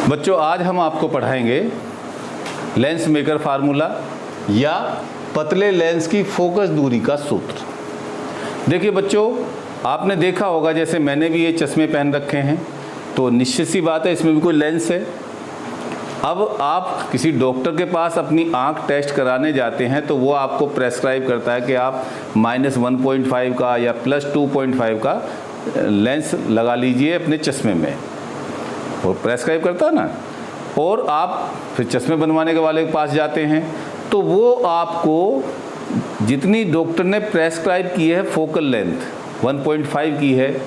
बच्चों आज हम आपको पढ़ाएंगे लेंस मेकर फार्मूला या पतले लेंस की फोकस दूरी का सूत्र। देखिए बच्चों, आपने देखा होगा, जैसे मैंने भी ये चश्मे पहन रखे हैं, तो निश्चित सी बात है इसमें भी कोई लेंस है। अब आप किसी डॉक्टर के पास अपनी आंख टेस्ट कराने जाते हैं तो वो आपको प्रेस्क्राइब करता है कि आप -1.5 का या +2.5 का लेंस लगा लीजिए अपने चश्मे में, वो प्रेस्क्राइब करता है ना। और आप फिर चश्मे बनवाने के वाले के पास जाते हैं तो वो आपको जितनी डॉक्टर ने प्रेस्क्राइब की है फोकल लेंथ 1.5 की है,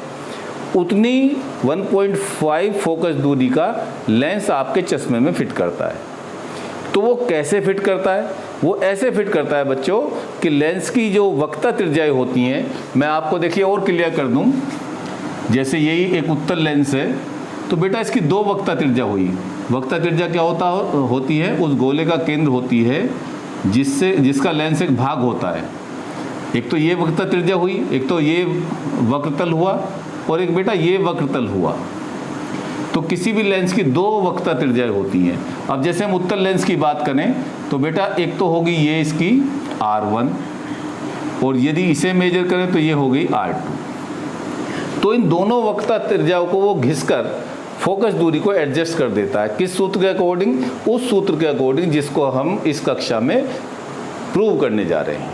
उतनी 1.5 फोकस दूरी का लेंस आपके चश्मे में फिट करता है। तो वो कैसे फिट करता है? वो ऐसे फिट करता है बच्चों कि लेंस की जो वक्रता त्रिज्याएं होती हैं, मैं आपको देखिए और क्लियर कर दूं। जैसे यही एक उत्तल लेंस है तो बेटा इसकी दो वक्रता त्रिज्या हुई। वक्रता त्रिज्या क्या होती है? उस गोले का केंद्र होती है जिसका लेंस एक भाग होता है। एक तो ये वक्रता त्रिज्या हुई, एक तो ये वक्रतल हुआ, और एक बेटा ये वक्रतल हुआ। तो किसी भी लेंस की दो वक्रता त्रिज्याएं होती हैं। अब जैसे हम उत्तल लेंस की बात करें तो बेटा एक तो होगी ये इसकी R1, और यदि इसे मेजर करें तो ये हो गई R2। तो इन दोनों वक्रता त्रिज्याओं को वो घिसकर फोकस दूरी को एडजस्ट कर देता है। किस सूत्र के अकॉर्डिंग? उस सूत्र के अकॉर्डिंग जिसको हम इस कक्षा में प्रूव करने जा रहे हैं।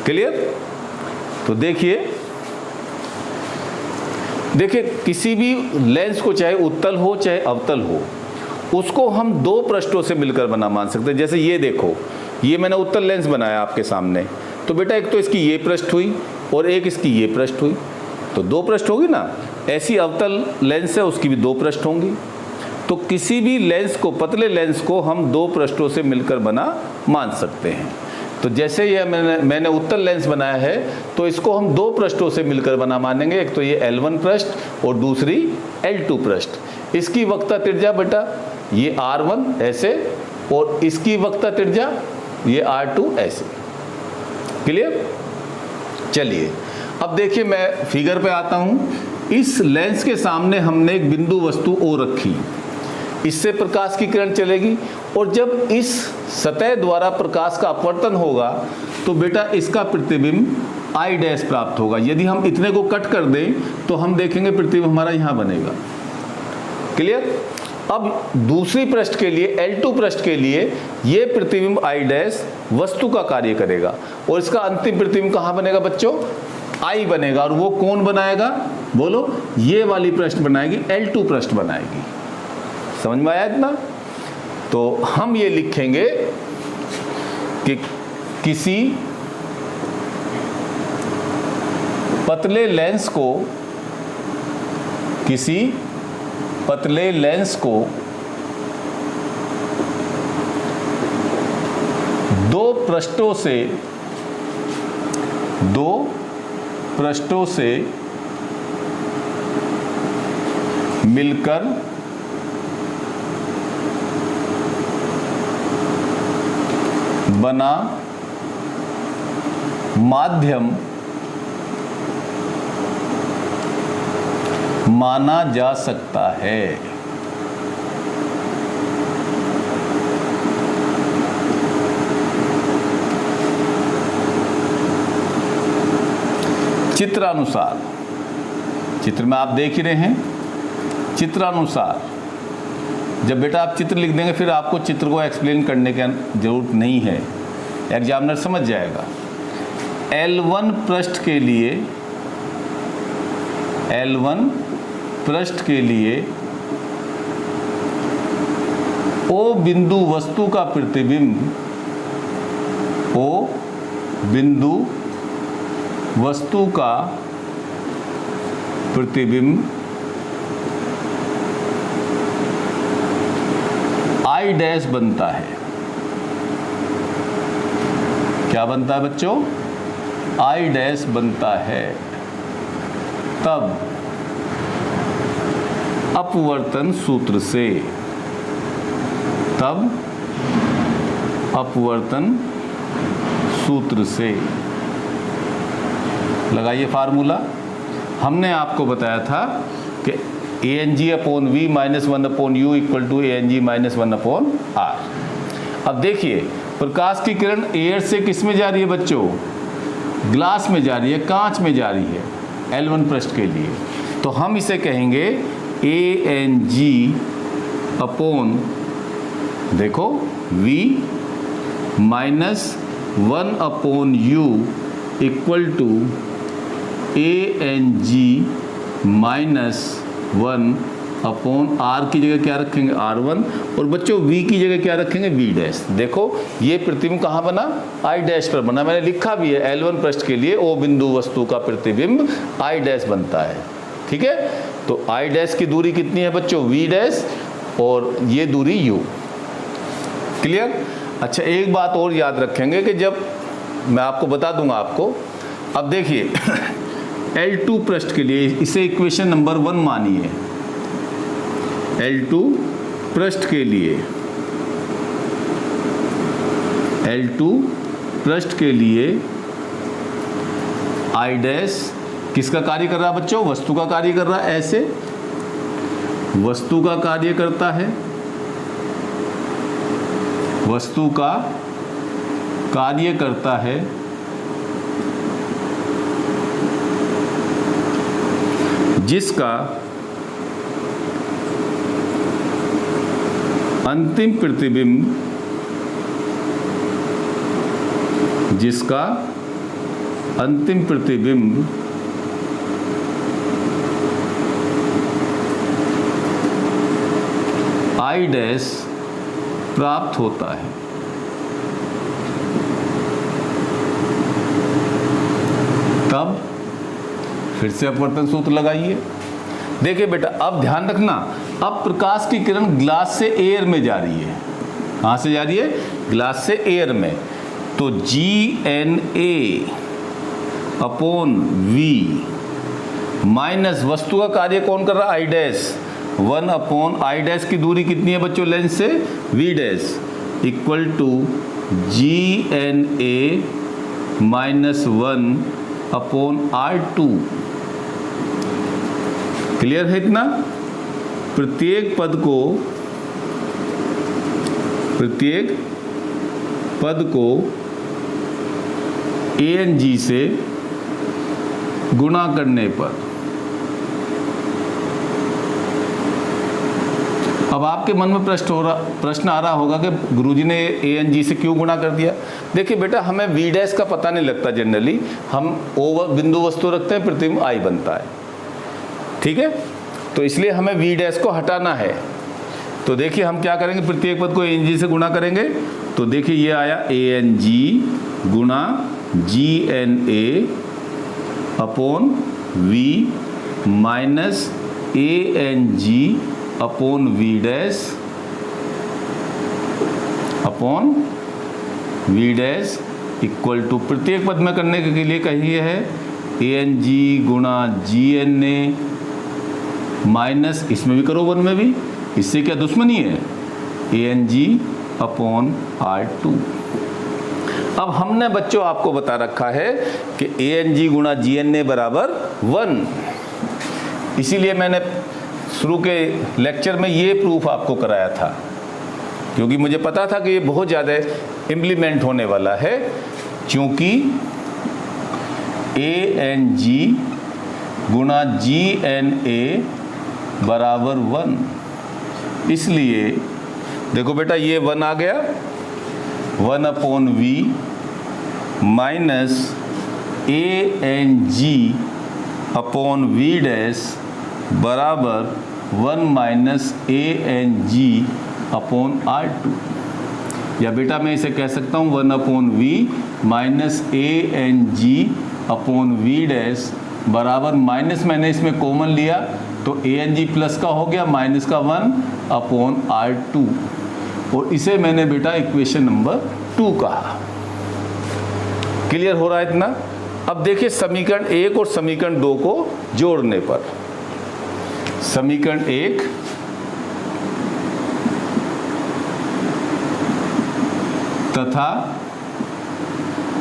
क्लियर? तो देखिए किसी भी लेंस को, चाहे उत्तल हो चाहे अवतल हो, उसको हम दो पृष्ठों से मिलकर बना मान सकते हैं। जैसे ये देखो, ये मैंने उत्तल लेंस बनाया आपके सामने, तो बेटा एक तो इसकी ये पृष्ठ हुई और एक इसकी ये पृष्ठ हुई, तो दो पृष्ठ होगी ना। ऐसी अवतल लेंस है, उसकी भी दो पृष्ठ होंगी। तो किसी भी लेंस को, पतले लेंस को हम दो पृष्ठों से मिलकर बना मान सकते हैं। तो जैसे ये मैंने उत्तल लेंस बनाया है तो इसको हम दो पृष्ठों से मिलकर बना मानेंगे। एक तो ये L1 पृष्ठ और दूसरी L2 पृष्ठ। इसकी वक्रता त्रिज्या बेटा ये R1 ऐसे, और इसकी वक्रता त्रिज्या ये R2 ऐसे। क्लियर? चलिए अब देखिए, मैं फिगर पे आता हूँ। इस लेंस के सामने हमने एक बिंदु वस्तु O रखी, इससे प्रकाश की किरण चलेगी, और जब इस सतह द्वारा प्रकाश का अपवर्तन होगा तो बेटा इसका प्रतिबिंब I' प्राप्त होगा। यदि हम इतने को कट कर दें तो हम देखेंगे प्रतिबिंब हमारा यहाँ बनेगा। क्लियर? अब दूसरी पृष्ठ के लिए, L2 पृष्ठ के लिए, ये प्रतिबिंब I' वस्तु का कार्य करेगा, और इसका अंतिम प्रतिबिंब कहाँ बनेगा बच्चों? I बनेगा। और वो कौन बनाएगा? बोलो। ये वाली पृष्ठ बनाएगी, L2 पृष्ठ बनाएगी। समझ में आया इतना? तो हम ये लिखेंगे कि किसी पतले लेंस को दो पृष्ठों से मिलकर बना माध्यम माना जा सकता है। चित्रानुसार, चित्र में आप देख ही रहे हैं, चित्रानुसार। जब बेटा आप चित्र लिख देंगे फिर आपको चित्र को एक्सप्लेन करने की जरूरत नहीं है, एग्जामिनर समझ जाएगा। L1 पृष्ठ के लिए O बिंदु वस्तु का प्रतिबिंब, O बिंदु वस्तु का प्रतिबिंब I' बनता है। क्या बनता है बच्चों? I' बनता है। तब अपवर्तन सूत्र से, लगाइए फार्मूला। हमने आपको बताया था कि A N G upon V minus 1 upon U equal to A N G minus 1 upon R. अब देखिए प्रकाश की किरण एयर से किस में जा रही है बच्चों, ग्लास में जा रही है, कांच में जा रही है L1 पृष्ठ के लिए, तो हम इसे कहेंगे ए एन जी अपॉन देखो V minus 1 upon U equal to A N G minus 1 upon R की जगह क्या रखेंगे R1 और बच्चों V की जगह क्या रखेंगे V डैश। देखो ये प्रतिबिंब कहाँ बना, I डैश पर बना, मैंने लिखा भी है L1 पृष्ठ के लिए O बिंदु वस्तु का प्रतिबिंब I डैश बनता है। ठीक है, तो I डैश की दूरी कितनी है बच्चों, V डैश, और ये दूरी U। क्लियर। अच्छा एक बात और याद रखेंगे कि जब मैं आपको बता दूंगा आपको, अब देखिए L2 पृष्ठ के लिए इसे इक्वेशन नंबर 1 मानिए, L2 पृष्ठ के लिए, L2 पृष्ठ के लिए I डैश किसका कार्य कर रहा है बच्चों, वस्तु का कार्य कर रहा है, ऐसे वस्तु का कार्य करता है, वस्तु का कार्य करता है, जिसका अंतिम प्रतिबिंब, जिसका अंतिम प्रतिबिंब I डैश प्राप्त होता है। तब फिर से अपवर्तन सूत्र लगाइए। देखिए बेटा अब ध्यान रखना, अब प्रकाश की किरण ग्लास से एयर में जा रही है, कहाँ से जा रही है, ग्लास से एयर में, तो GNA अपॉन V माइनस वस्तु का कार्य कौन कर रहा है, I dash, 1 upon I dash की दूरी कितनी है बच्चों लेंस से, V dash equal to GNA minus 1 upon R2। Clear है इतना। प्रत्येक पद को ANG से गुणा करने पर, अब आपके मन में प्रश्न आ रहा होगा कि गुरुजी ने ANG से क्यों गुणा कर दिया। देखिए बेटा हमें V डैश का पता नहीं लगता, जनरली हम O बिंदु वस्तु रखते हैं, प्रतिबिंब I बनता है। ठीक है, तो इसलिए हमें V डैश को हटाना है। तो देखिए हम क्या करेंगे, प्रत्येक पद को ANG से गुणा करेंगे, तो देखिए ये आया ANG गुणा GNA upon V minus ANG upon V dash upon V dash equal to, प्रत्येक पद में करने के लिए कहिए है ANG गुणा GNA माइनस, इसमें भी करो 1 में भी, इससे क्या दुश्मनी है, ANG अपॉन R2। अब हमने बच्चों आपको बता रखा है कि ANG गुणा GNA बराबर 1, इसीलिए मैंने शुरू के लेक्चर में ये प्रूफ आपको कराया था, क्योंकि मुझे पता था कि ये बहुत ज़्यादा इम्प्लीमेंट होने वाला है, क्योंकि ANG गुणा GNA बराबर 1, इसलिए देखो बेटा ये 1 आ गया, 1 upon V minus ANG upon V dash बराबर 1 माइनस ANG अपॉन R2, या बेटा मैं इसे कह सकता हूँ 1 upon V minus ANG upon V dash बराबर, माइनस मैंने इसमें कॉमन लिया तो ANG प्लस का हो गया, माइनस का 1 अपॉन R2, और इसे मैंने बेटा इक्वेशन नंबर 2 कहा। क्लियर हो रहा है इतना। अब देखिए समीकरण 1 और समीकरण 2 को जोड़ने पर, समीकरण 1 तथा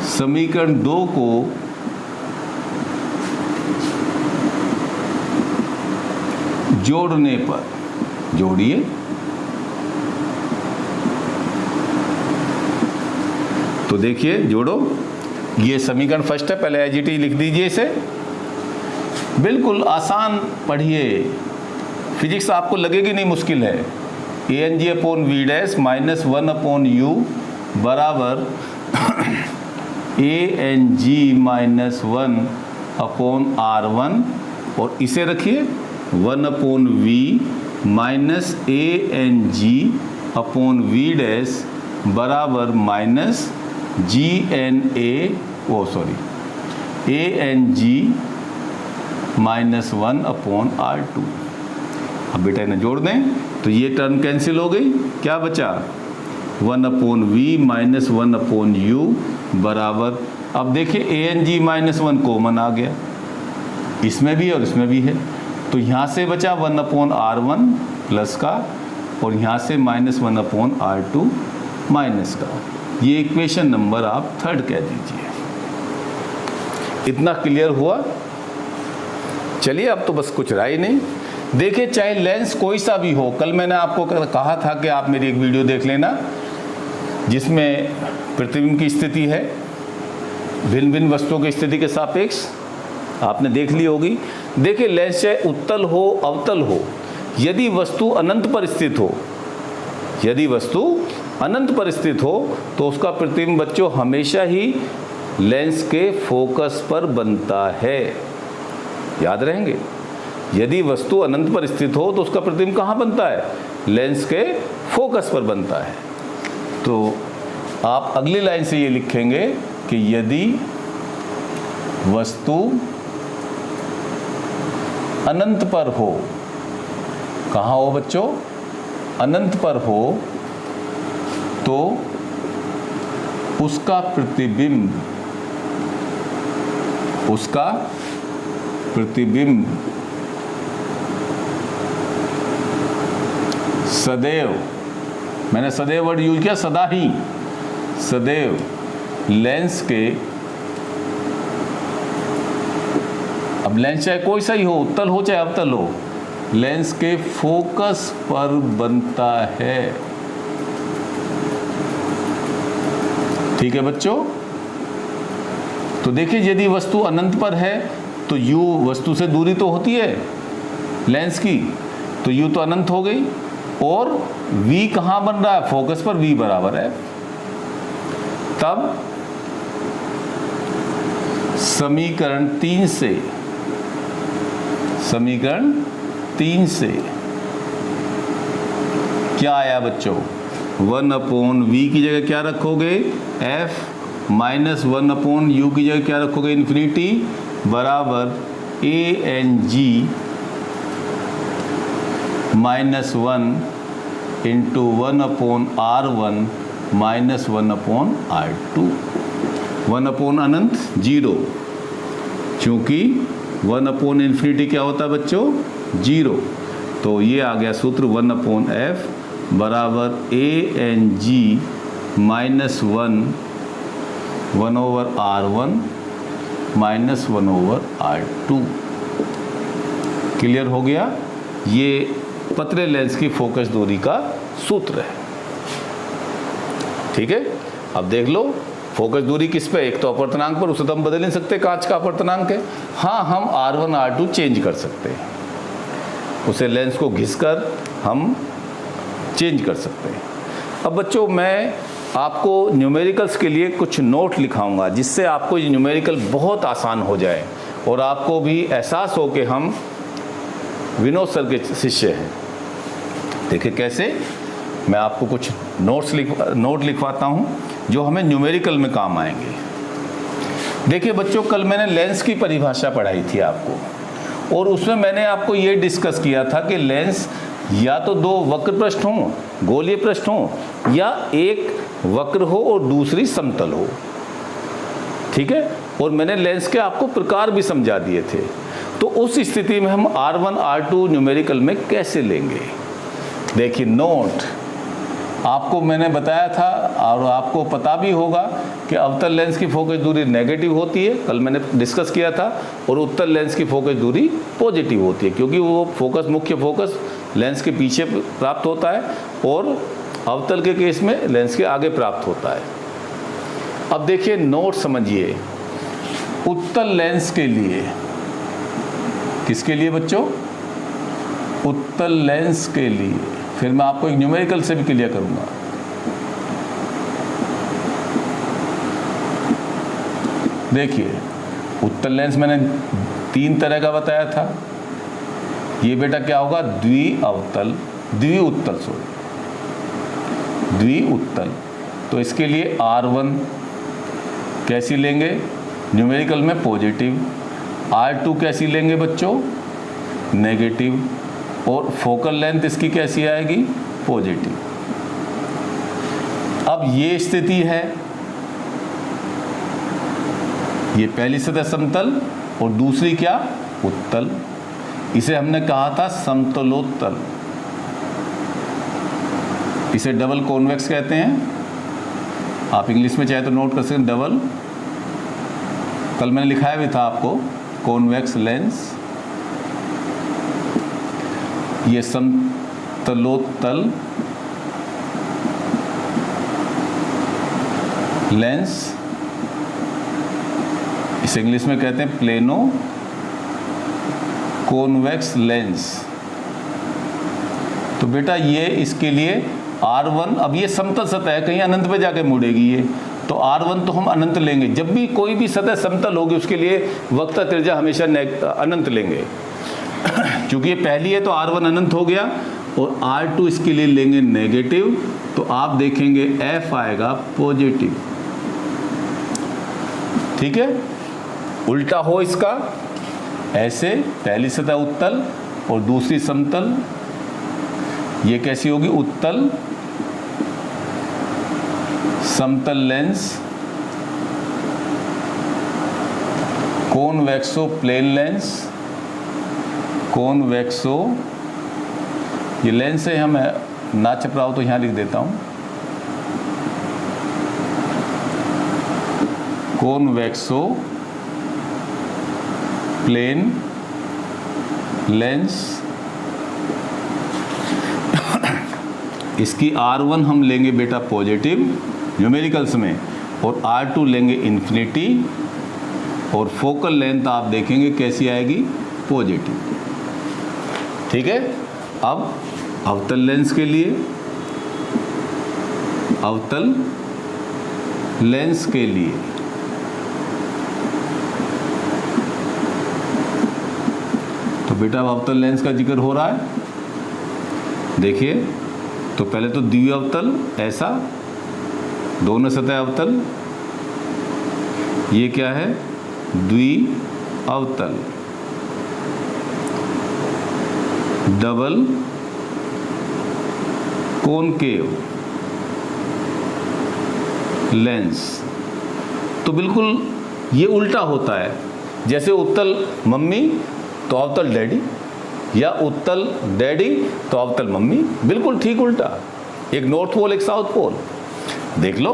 समीकरण 2 को जोड़ने पर जोड़िए। तो देखिए जोड़ो, ये समीकरण फर्स्ट है, पहले एज इट इज लिख दीजिए इसे। बिल्कुल आसान पढ़िए, फिजिक्स आपको लगेगी नहीं मुश्किल है। A N G upon V dash minus 1 upon U बराबर A N G minus 1 upon R1, और इसे रखिए 1 upon V minus A N G upon V dash बराबर minus G N A N G minus 1 upon R2। अब बेटा इन्हें जोड़ दें तो ये टर्म कैंसिल हो गई, क्या बचा 1 upon V minus 1 upon U बराबर, अब देखिए A N G minus 1 common आ गया, इसमें भी और इसमें भी है, तो यहाँ से बचा 1 अपॉन R1 प्लस का, और यहाँ से माइनस 1 अपॉन R2 माइनस का। ये इक्वेशन नंबर आप 3 कह दीजिए। इतना क्लियर हुआ? चलिए अब तो बस कुछ रहा ही नहीं। देखिए चाहे लेंस कोई सा भी हो, कल मैंने आपको कहा था कि आप मेरी एक वीडियो देख लेना जिसमें प्रतिबिंब की स्थिति है भिन्न भिन्न वस्तुओं की स्थिति के सापेक्ष, आपने देख ली होगी। देखिए लेंस चाहे उत्तल हो अवतल हो, यदि वस्तु अनंत पर स्थित हो, यदि वस्तु अनंत पर स्थित हो तो उसका प्रतिबिंब बच्चों हमेशा ही लेंस के फोकस पर बनता है। याद रहेंगे, यदि वस्तु अनंत पर स्थित हो तो उसका प्रतिबिंब कहाँ बनता है? लेंस के फोकस पर बनता है। तो आप अगली लाइन से ये लिखेंगे कि यदि वस्तु अनंत पर हो, कहाँ हो बच्चों? अनंत पर हो, तो उसका प्रतिबिंब सदैव, मैंने सदैव वर्ड यूज किया, सदा ही, सदैव लेंस के, अब लेंस चाहे कोई सा ही हो, उत्तल हो चाहे अवतल हो, लेंस के फोकस पर बनता है। ठीक है बच्चों? तो देखिए यदि वस्तु अनंत पर है तो u वस्तु से दूरी तो होती है लेंस की, तो u तो अनंत हो गई, और v कहाँ बन रहा है? फोकस पर, v बराबर है। तब समीकरण 3 से क्या आया बच्चों? 1 अपॉन वी की जगह क्या रखोगे? f माइनस 1 अपॉन यू की जगह क्या रखोगे? इन्फिनिटी बराबर A N G minus 1 into 1 upon R1 minus 1 upon R2। 1 upon अनंत 0, क्योंकि 1 अपॉन इन्फिनिटी क्या होता है बच्चों? 0। तो ये आ गया सूत्र 1 अपॉन एफ बराबर A N G minus 1 over R1 minus 1 over R2। Clear हो गया? ये पतले लेंस की फोकस दूरी का सूत्र है। ठीक है, अब देख लो फोकस दूरी किस पे? एक तो अपवर्तनांक पर, उसे तो हम बदल नहीं सकते, कांच का अपवर्तनांक है। हाँ, हम R1 R2 चेंज कर सकते हैं, उसे लेंस को घिसकर हम चेंज कर सकते हैं। अब बच्चों मैं आपको न्यूमेरिकल्स के लिए कुछ नोट लिखाऊंगा जिससे आपको ये न्यूमेरिकल बहुत आसान हो जाए और आपको भी एहसास हो कि हम विनोद सर के शिष्य हैं। देखिए कैसे, मैं आपको कुछ नोट लिखवाता हूँ जो हमें न्यूमेरिकल में काम आएंगे। देखिए बच्चों, कल मैंने लेंस की परिभाषा पढ़ाई थी आपको, और उसमें मैंने आपको ये डिस्कस किया था कि लेंस या तो 2 वक्र पृष्ठ हों, गोलीय पृष्ठ हों, या एक वक्र हो और दूसरी समतल हो। ठीक है, और मैंने लेंस के आपको प्रकार भी समझा दिए थे। तो उस स्थिति में हम R1 R2 न्यूमेरिकल में कैसे लेंगे? देखिए नोट, आपको मैंने बताया था और आपको पता भी होगा कि अवतल लेंस की फोकस दूरी नेगेटिव होती है, कल मैंने डिस्कस किया था, और उत्तल लेंस की फोकस दूरी पॉजिटिव होती है, क्योंकि वो फोकस मुख्य फोकस लेंस के पीछे प्राप्त होता है और अवतल के केस में लेंस के आगे प्राप्त होता है। अब देखिए नोट समझिए, उत्तल लेंस के लिए, किसके लिए बच्चों? उत्तल लेंस के लिए। फिर मैं आपको एक न्यूमेरिकल से भी क्लियर करूंगा। देखिए उत्तल लेंस मैंने 3 तरह का बताया था। ये बेटा क्या होगा? द्विअवतल, द्विउत्तल। तो इसके लिए R1 कैसी लेंगे? न्यूमेरिकल में पॉजिटिव। R2 कैसी लेंगे बच्चों? नेगेटिव। और फोकल लेंथ इसकी कैसी आएगी? पॉजिटिव। अब ये स्थिति है, ये पहली सतह समतल और दूसरी क्या? उत्तल। इसे हमने कहा था समतलोत्तल, इसे डबल कॉन्वेक्स कहते हैं। आप इंग्लिश में चाहे तो नोट कर सकते हैं, डबल। कल मैंने लिखाया भी था आपको, कॉन्वेक्स लेंस। ये समतलोत्तल लेंस, इसे इंग्लिश में कहते हैं प्लेनो कॉन्वेक्स लेंस। तो बेटा ये इसके लिए R1, अब ये समतल सतह है, कहीं अनंत पे जाके मुड़ेगी ये, तो R1 तो हम अनंत लेंगे। जब भी कोई भी सतह समतल होगी उसके लिए वक्र त्रिज्या हमेशा अनंत लेंगे। क्योंकि ये पहली है तो R1 अनंत हो गया, और R2 इसके लिए लेंगे नेगेटिव, तो आप देखेंगे F आएगा पॉजिटिव। ठीक है, उल्टा हो इसका, ऐसे पहली सतह उत्तल और दूसरी समतल, ये कैसी होगी? उत्तल समतल lens, convexo plane lens, convexo, ये लेंस है, हम ना छप रहा हो तो यहाँ लिख देता हूँ, कॉन्वेक्सो प्लेन लेंस। इसकी R1 हम लेंगे बेटा पॉजिटिव न्यूमेरिकल्स में, और R2 लेंगे इन्फिनिटी, और फोकल लेंथ आप देखेंगे कैसी आएगी? पॉजिटिव। ठीक है, अब अवतल लेंस के लिए, अवतल लेंस के लिए तो बेटा अवतल लेंस का जिक्र हो रहा है। देखिए, तो पहले तो द्विअवतल, ऐसा दोनों सतह अवतल, ये क्या है? द्विअवतल। Double concave lens. तो बिल्कुल ये उल्टा होता है, जैसे उत्तल मम्मी तो अवतल डैडी, या उत्तल डैडी तो अवतल मम्मी, बिल्कुल ठीक उल्टा। एक नॉर्थ पोल एक साउथ पोल। देख लो,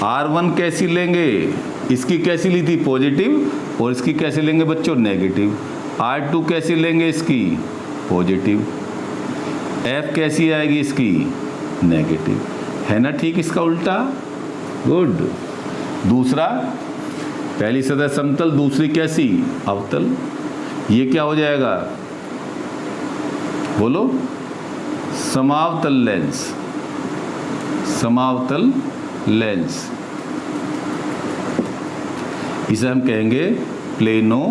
R1 कैसी लेंगे? इसकी कैसी ली थी? पॉजिटिव, और इसकी कैसी लेंगे बच्चों? नेगेटिव। R2 कैसी लेंगे? इसकी पॉजिटिव। F कैसी आएगी इसकी? नेगेटिव। है ना ठीक इसका उल्टा? गुड। दूसरा, पहली सतह समतल, दूसरी कैसी? अवतल। ये क्या हो जाएगा? बोलो, समावतल लेंस, समावतल लेंस। इसे हम कहेंगे प्लेनो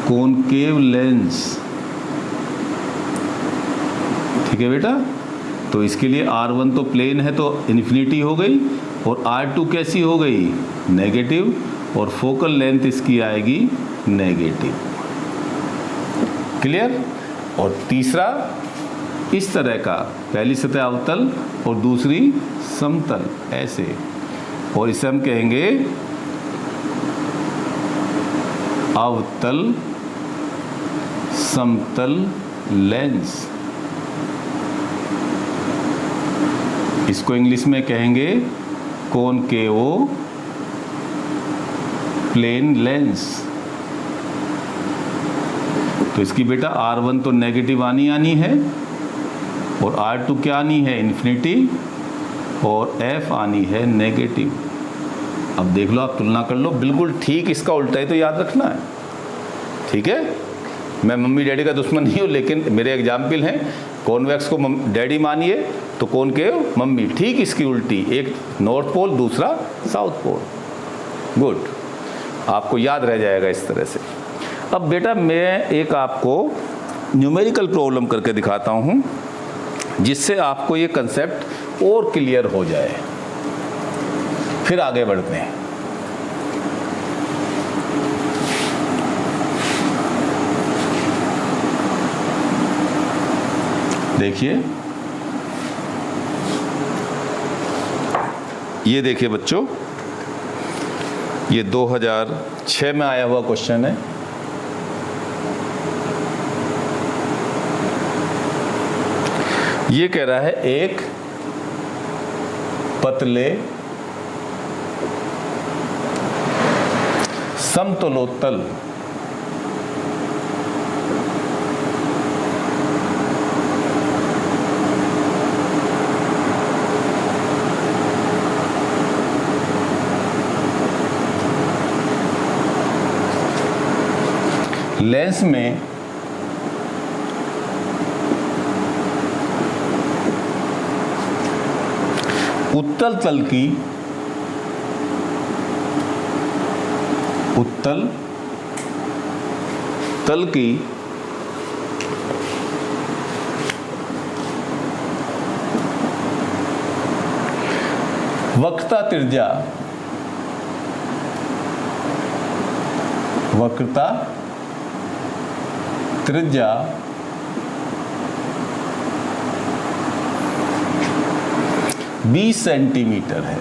कॉनकेव लेंस। ठीक है बेटा, तो इसके लिए R1 तो प्लेन है तो इन्फिनिटी हो गई, और R2 कैसी हो गई? नेगेटिव, और फोकल लेंथ इसकी आएगी नेगेटिव। क्लियर? और तीसरा, इस तरह का, पहली सतह अवतल और दूसरी समतल, ऐसे, और इसे हम कहेंगे अवतल समतल लेंस। इसको इंग्लिश में कहेंगे कॉनकेव प्लेन लेंस। तो इसकी बेटा R1 तो नेगेटिव आनी है और R2 क्या आनी है, इन्फिनिटी, और F आनी है नेगेटिव। अब देख लो, आप तुलना कर लो, बिल्कुल ठीक इसका उल्टा है, तो याद रखना है, ठीक है। मैं मम्मी डैडी का दुश्मन नहीं हूँ, लेकिन मेरे एग्जाम्पल हैं, कॉन्वेक्स को डैडी मानिए तो कॉनकेव मम्मी, ठीक इसकी उल्टी, एक नॉर्थ पोल दूसरा साउथ पोल। गुड, आपको याद रह जाएगा इस तरह से। अब बेटा मैं एक आपको न्यूमेरिकल प्रॉब्लम करके दिखाता हूँ, जिससे आपको ये कंसेप्ट और क्लियर हो जाए, फिर आगे बढ़ते हैं। देखिए, ये देखिए बच्चों, ये 2006 में आया हुआ क्वेश्चन है। ये कह रहा है एक पतले समतलोत्तल लेंस में उत्तल तल की वक्रता त्रिज्या 20 सेंटीमीटर है।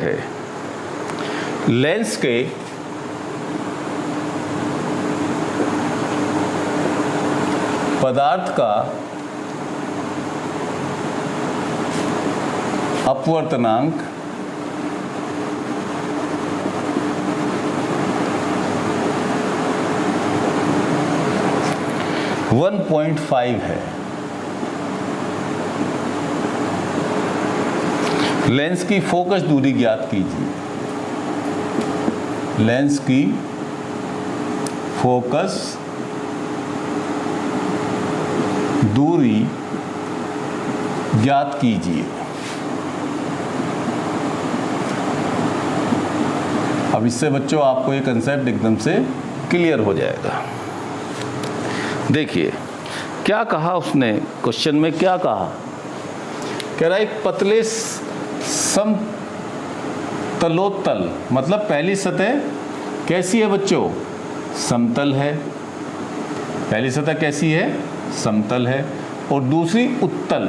है। लेंस के पदार्थ का अपवर्तनांक 1.5 है। लेंस की फोकस दूरी ज्ञात कीजिए। लेंस की फोकस दूरी ज्ञात कीजिए। अब इससे बच्चों आपको ये कंसेप्ट एकदम से क्लियर हो जाएगा। देखिए क्या कहा उसने, क्वेश्चन में क्या कहा, कह रहा है एक पतले समतलोत्तल, मतलब पहली सतह कैसी है बच्चों, समतल है। पहली सतह कैसी है, समतल है, और दूसरी उत्तल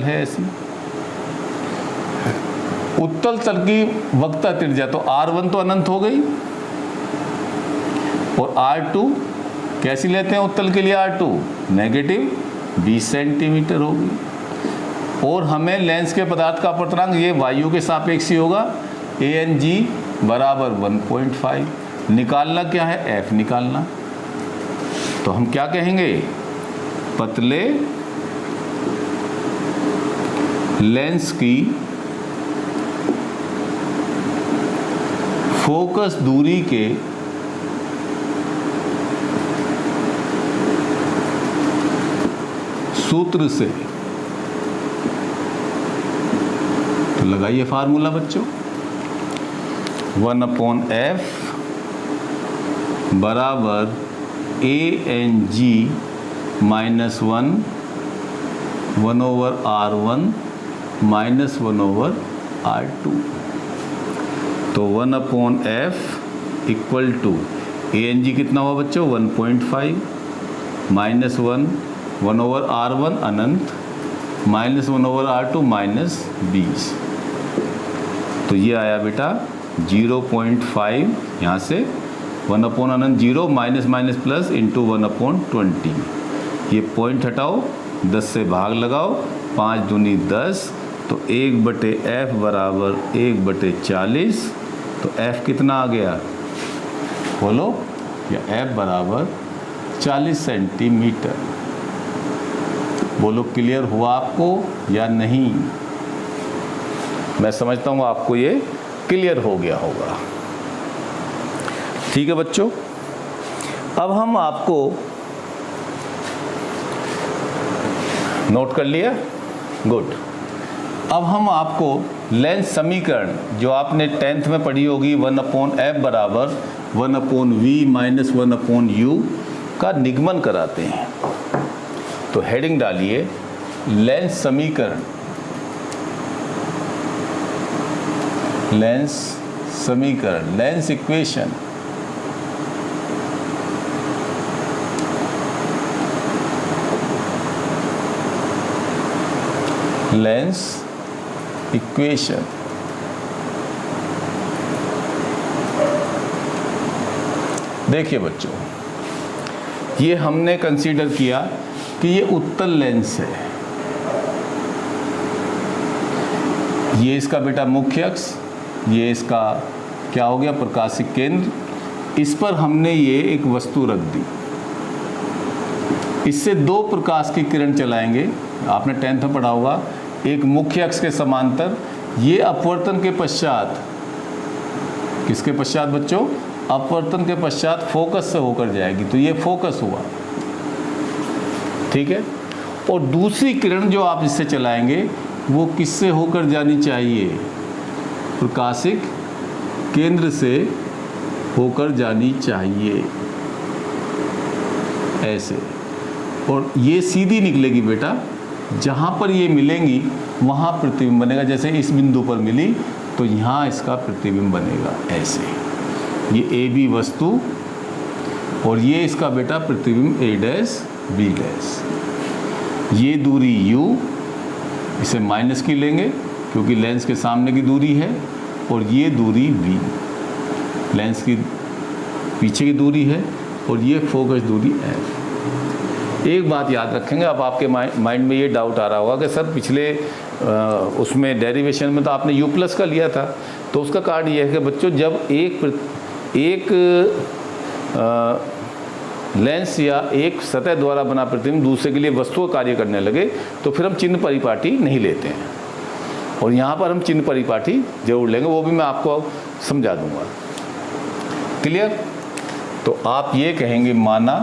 है ऐसी। उत्तल तल की वक्रता त्रिज्या, तो R1 तो अनंत हो गई, और R2 कैसी लेते हैं उत्तल के लिए, R2 नेगेटिव 20 सेंटीमीटर होगी। और हमें लेंस के पदार्थ का अपवर्तनांक ये वायु के सापेक्ष ही होगा, ANG बराबर 1.5। निकालना क्या है, F निकालना। तो हम क्या कहेंगे, पतले लेंस की फोकस दूरी के सूत्र से, तो लगाइए फार्मूला बच्चों, 1/f बराबर ANG -1 1/R1 -1/R2। तो 1/f इक्वल टू ANG कितना हुआ बच्चों, 1.5 -1 1/R1 अनंत -1/R2 -20। तो ये आया बेटा 0.5 यहाँ से 1 अपॉन अनंत 0, minus minus plus into 1 upon 20। ये पॉइंट हटाओ, 10 से भाग लगाओ, 5 दूनी 10, तो 1/f बराबर 1/40। तो f कितना आ गया बोलो, या f बराबर 40 सेंटीमीटर। बोलो क्लियर हुआ आपको या नहीं? मैं समझता हूँ आपको ये क्लियर हो गया होगा। ठीक है बच्चों, अब हम आपको नोट कर लिया, गुड। अब हम आपको लेंस समीकरण जो आपने 10th में पढ़ी होगी 1/f बराबर 1/v माइनस 1/u का निगमन कराते हैं। तो हेडिंग डालिए लेंस समीकरण, लेंस समीकरण, लेंस इक्वेशन। Lens equation. देखिए बच्चों, ये हमने कंसीडर किया कि ये उत्तल लेंस है, ये इसका बेटा मुख्य अक्ष, ये इसका क्या हो गया प्रकाशिक केंद्र। इस पर हमने ये एक वस्तु रख दी, इससे 2 प्रकाश की किरण चलाएंगे। आपने 10th में पढ़ा होगा, एक मुख्य अक्ष के समांतर, ये अपवर्तन के पश्चात, किसके पश्चात बच्चों? अपवर्तन के पश्चात फोकस से होकर जाएगी, तो ये फोकस हुआ, ठीक है। और दूसरी किरण जो आप इससे चलाएंगे वो किससे होकर जानी चाहिए? प्रकाशिक केंद्र से होकर जानी चाहिए, ऐसे। और ये सीधी निकलेगी बेटा, जहाँ पर ये मिलेंगी वहाँ प्रतिबिंब बनेगा। जैसे इस बिंदु पर मिली तो यहाँ इसका प्रतिबिंब बनेगा, ऐसे। ये ए बी वस्तु और ये इसका बेटा प्रतिबिंब a डैश b डैश। ये दूरी u, इसे माइनस की लेंगे क्योंकि लेंस के सामने की दूरी है, और ये दूरी v, लेंस की पीछे की दूरी है, और ये फोकस दूरी f। एक बात याद रखेंगे, अब आपके माइंड में ये डाउट आ रहा होगा कि सर पिछले उसमें डेरिवेशन में तो आपने u प्लस का लिया था, तो उसका कारण ये है कि बच्चों जब एक लेंस या एक सतह द्वारा बना प्रतिबिंब दूसरे के लिए वस्तु का कार्य करने लगे तो फिर हम चिन्ह परिपाटी नहीं लेते हैं, और यहाँ पर हम चिन्ह परिपाटी जरूर लेंगे, वो भी मैं आपको समझा दूंगा। क्लियर? तो आप ये कहेंगे माना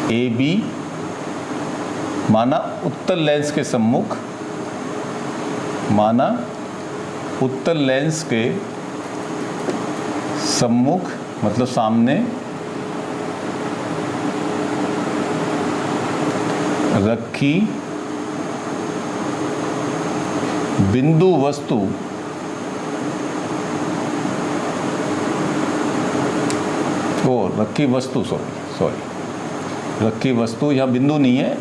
ए बी, माना उत्तल लेंस के सम्मुख, माना उत्तल लेंस के सम्मुख मतलब सामने रखी बिंदु वस्तु रखी वस्तु रखी वस्तु, या बिंदु नहीं है,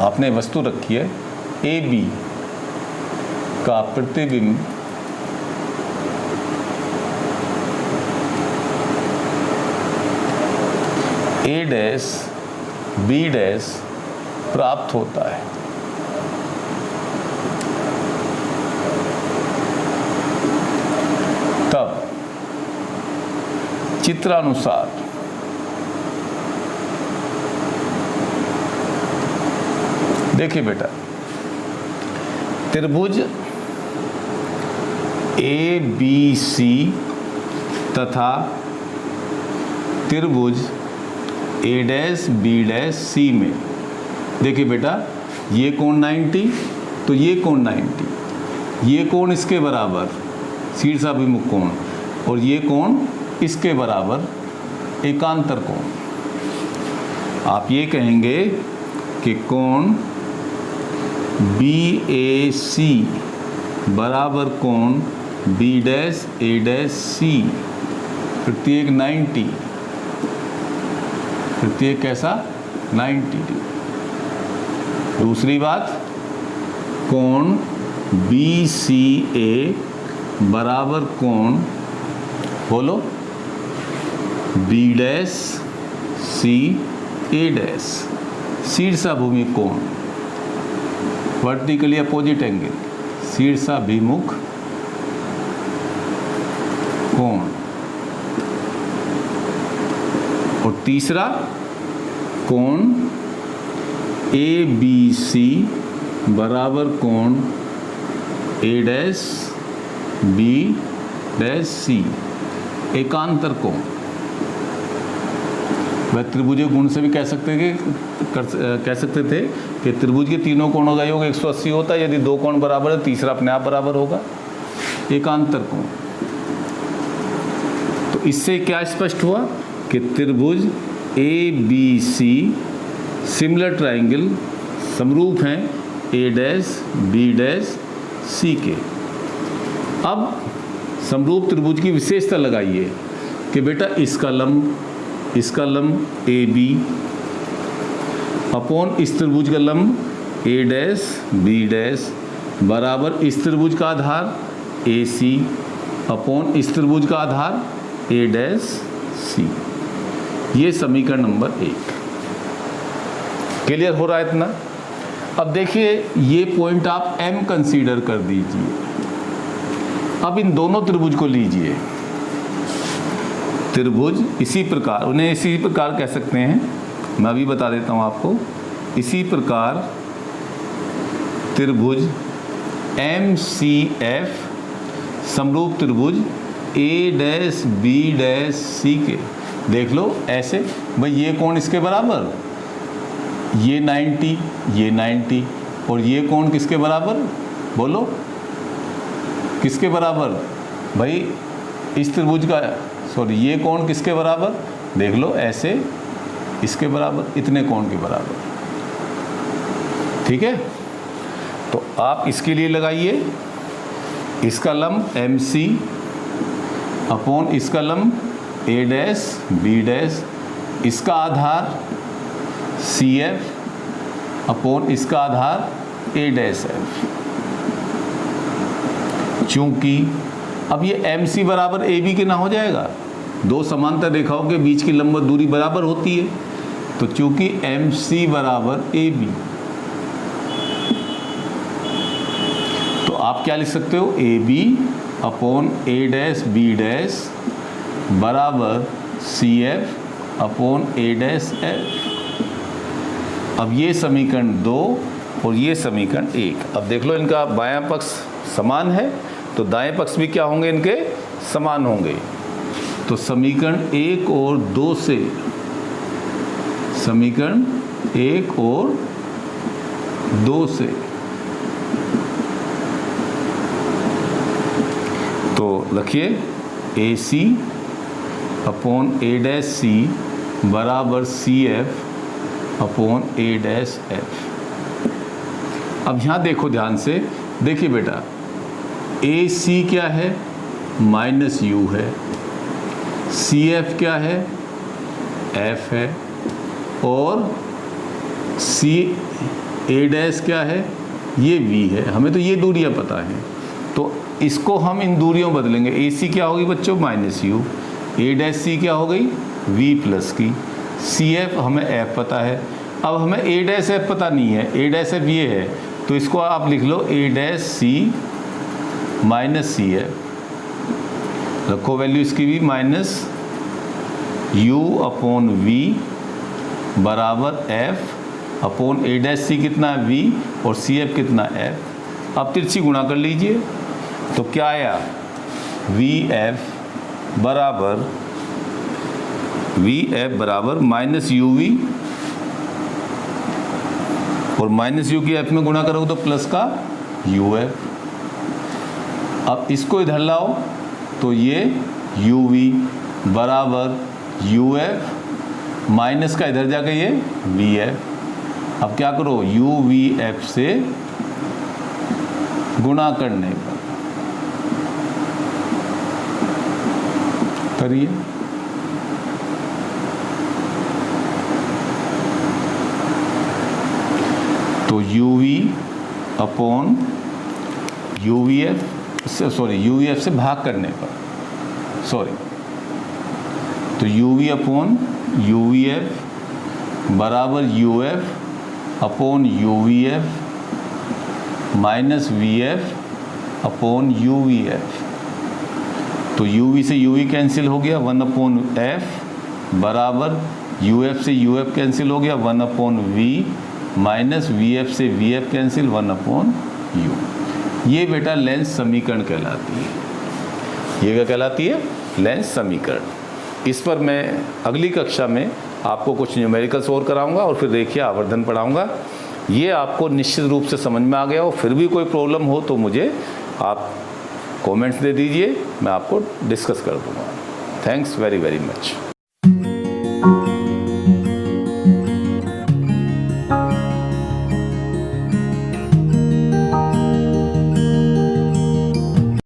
आपने वस्तु रखी है, ए बी का प्रतिबिंब ए डैश बी डैश प्राप्त होता है। तब चित्रानुसार देखिए बेटा, त्रिभुज ए बी सी तथा त्रिभुज ए डैश बी डैश सी में, देखिए बेटा ये कोण 90, तो ये कोण 90, ये कोण इसके बराबर शीर्षाभिमुख कोण, और ये कोण इसके बराबर एकांतर कोण। आप ये कहेंगे कि कोण बी ए सी बराबर कोण बी डैश ए डैश सी, प्रत्येक 90, प्रत्येक कैसा 90 डिग्री। दूसरी बात, कोण बी सी ए बराबर कोण बोलो, बी डैश सी ए डैश, शीर्षाभिमुख कोण, वर्टिकली अपोजिट एंगल, शीर्षाभिमुख कोण। और तीसरा कोण ए बी सी बराबर कोण ए डैश बी डैश सी, एकांतर कोण। वह त्रिभुज गुण से भी कह सकते थे कि त्रिभुज के तीनों कोणों का योग 180 होता है। यदि दो कोण बराबर है, तीसरा अपने आप बराबर होगा, एकांतर कोण। तो इससे क्या स्पष्ट हुआ कि त्रिभुज A B C similar triangle, समरूप हैं A dash B dash C के। अब समरूप त्रिभुज की विशेषता लगाइए कि बेटा इसका लंब ए बी अपॉन इस त्रिभुज का लंब ए डैश बी डैश बराबर इस त्रिभुज का आधार ए सी अपॉन इस त्रिभुज का आधार ए डैश सी। ये समीकरण नंबर 1। क्लियर हो रहा है इतना? अब देखिए, ये पॉइंट आप M कंसीडर कर दीजिए। अब इन दोनों त्रिभुज को लीजिए, त्रिभुज इसी प्रकार, उन्हें इसी प्रकार कह सकते हैं, मैं अभी बता देता हूँ आपको। इसी प्रकार त्रिभुज MCF समरूप त्रिभुज ए डैश बी डैश सी के, देख लो ऐसे भाई, ये कोण इसके बराबर, ये 90, ये 90, और ये कोण किसके बराबर, बोलो किसके बराबर भाई, इस त्रिभुज का, सॉरी ये कोण किसके बराबर, देख लो ऐसे, इसके बराबर, इतने कोण के बराबर। ठीक है, तो आप इसके लिए लगाइए, इसका लंब MC अपॉन इसका लंब ए डैश बी डैश, इसका आधार CF अपॉन इसका आधार ए डैश F। चूंकि अब ये MC बराबर AB के ना हो जाएगा, दो समांतर रेखाओं के बीच की लंबवत दूरी बराबर होती है, तो चूंकि MC बराबर AB, तो आप क्या लिख सकते हो, AB अपॉन ए डैश बी डैश बराबर CF अपॉन ए डैश F। अब ये समीकरण 2 और ये समीकरण 1। अब देख लो, इनका बायां पक्ष समान है, तो दाएं पक्ष भी क्या होंगे, इनके समान होंगे। तो समीकरण 1 और 2 से, समीकरण 1 और 2 से, तो रखिए AC अपॉन ए डैश सी बराबर CF अपॉन ए डैश F। अब यहाँ देखो ध्यान से, देखिए बेटा, AC क्या है, -U है, CF क्या है, F है, और A डैश क्या है, ये V है। हमें तो ये दूरियां पता हैं, तो इसको हम इन दूरियों बदलेंगे। AC क्या होगी बच्चों, -U, A डैश C क्या हो गई, V प्लस की, CF हमें F पता है। अब हमें A डैश F पता नहीं है, A डैश F ये है, तो इसको आप लिख लो A dash C minus CF, रखो वैल्यू इसकी भी, -U अपॉन V बराबर F upon A dash C कितना है, V, और CF कितना F। अब तिरछी गुणा कर लीजिए, तो क्या आया, VF बराबर -UV, और -U की F में गुणा करोगे तो प्लस का UF। अब इसको इधर लाओ, तो ये UV बराबर UF माइनस का इधर जाके ये VF। अब क्या करो, UVF से गुणा करने पर करिए, तो UV अपॉन UVF से, सॉरी UVF से भाग करने पर, सॉरी तो UV अपॉन UVF बराबर UF upon UVF minus VF upon UVF। तो UV से UV कैंसिल हो गया, 1 अपॉन F बराबर UF से UF कैंसिल हो गया, 1 अपॉन V माइनस VF से VF कैंसिल, 1 अपॉन U। ये बेटा लेंस समीकरण कहलाती है। ये क्या कहलाती है? लेंस समीकरण। इस पर मैं अगली कक्षा में आपको कुछ न्यूमेरिकल्स और कराऊंगा और फिर रेखीय आवर्धन पढ़ाऊंगा। ये आपको निश्चित रूप से समझ में आ गया हो। फिर भी कोई प्रॉब्लम हो तो मुझे आप कमेंट्स दे दीजिए, मैं आपको डिस्कस कर दूंगा। Thanks very very much.